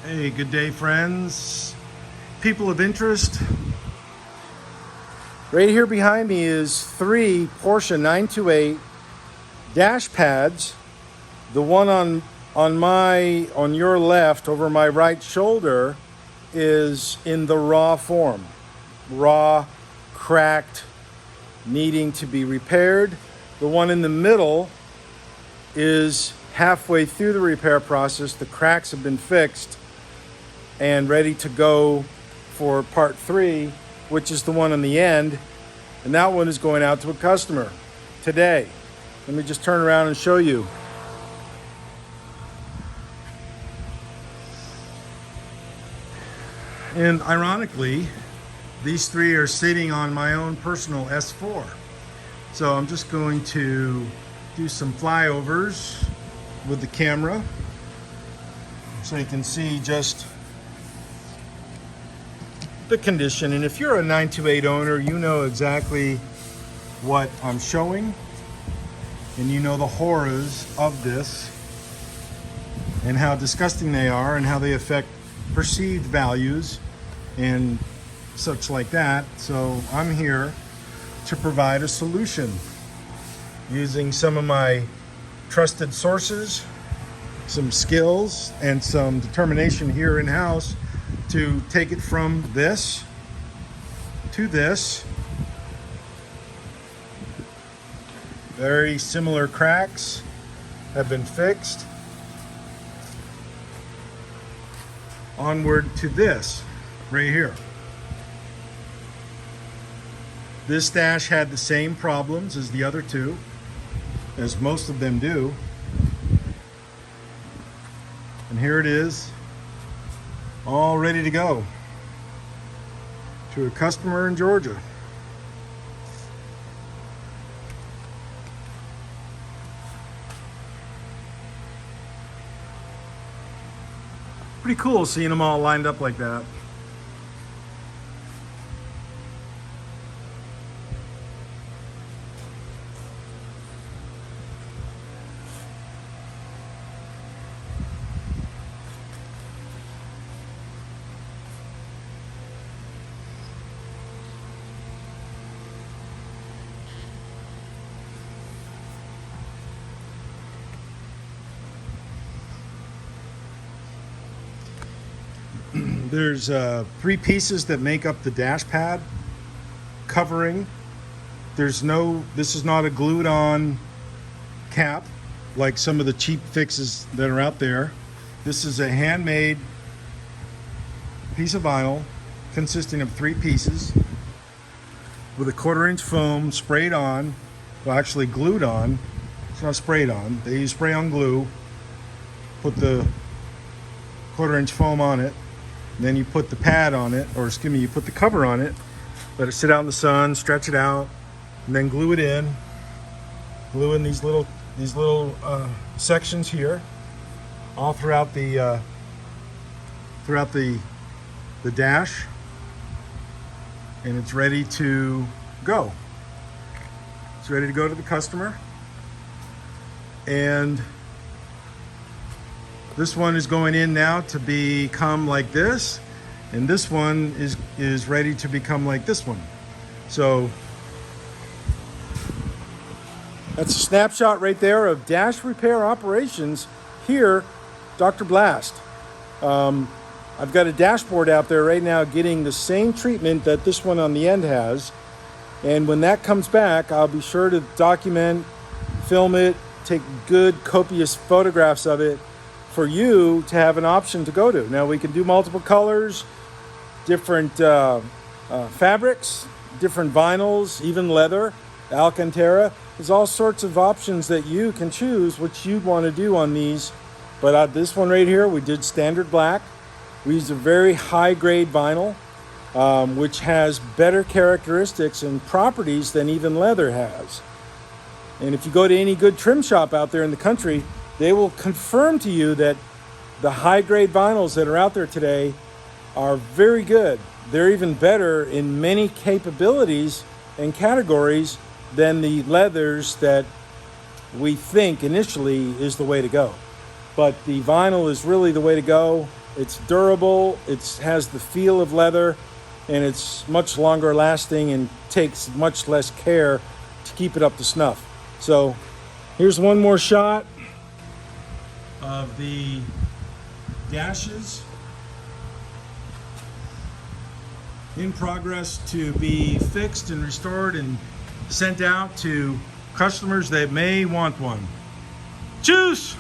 Hey, good day, friends. People of interest. Right here behind me is 3 Porsche 928 dash pads. The one on your left over my right shoulder is in the raw form. Raw, cracked, needing to be repaired. The one in the middle is halfway through the repair process. The cracks have been fixed and ready to go for part 3, which is the one on the end. And that one is going out to a customer today. Let me just turn around and show you. And ironically, these 3 are sitting on my own personal S4. So I'm just going to do some flyovers with the camera so you can see just the condition. And if you're a 928 owner, you know exactly what I'm showing, and you know the horrors of this and how disgusting they are and how they affect perceived values and such like that. So I'm here to provide a solution using some of my trusted sources, some skills, and some determination here in-house to take it from this to this. Very similar cracks have been fixed. Onward to this right here. This dash had the same problems as the other 2, as most of them do. And here it is, all ready to go to a customer in Georgia. Pretty cool seeing them all lined up like that. There's 3 pieces that make up the dash pad covering. This is not a glued on cap like some of the cheap fixes that are out there. This is a handmade piece of vinyl consisting of 3 pieces with a 1/4-inch foam sprayed on, well, actually glued on. It's not sprayed on. They use spray on glue, put the 1/4-inch foam on it. Then you put the pad on it, or excuse me, you put the cover on it, let it sit out in the sun, stretch it out, and then glue it in. Glue in these little sections here, all throughout the dash, and it's ready to go. It's ready to go to the customer, and this one is going in now to become like this, and this one is ready to become like this one. So that's a snapshot right there of dash repair operations here, Dr. Blast. I've got a dashboard out there right now getting the same treatment that this one on the end has, and when that comes back, I'll be sure to document, film it, take good copious photographs of it for you to have an option to go to. Now we can do multiple colors, different fabrics, different vinyls, even leather, Alcantara. There's all sorts of options that you can choose what you want to do on these. But this one right here, we did standard black. We used a very high grade vinyl, which has better characteristics and properties than even leather has. And if you go to any good trim shop out there in the country, they will confirm to you that the high-grade vinyls that are out there today are very good. They're even better in many capabilities and categories than the leathers that we think initially is the way to go. But the vinyl is really the way to go. It's durable, it has the feel of leather, and it's much longer lasting and takes much less care to keep it up to snuff. So here's one more shot of the dashes in progress to be fixed and restored and sent out to customers that may want one. Cheers!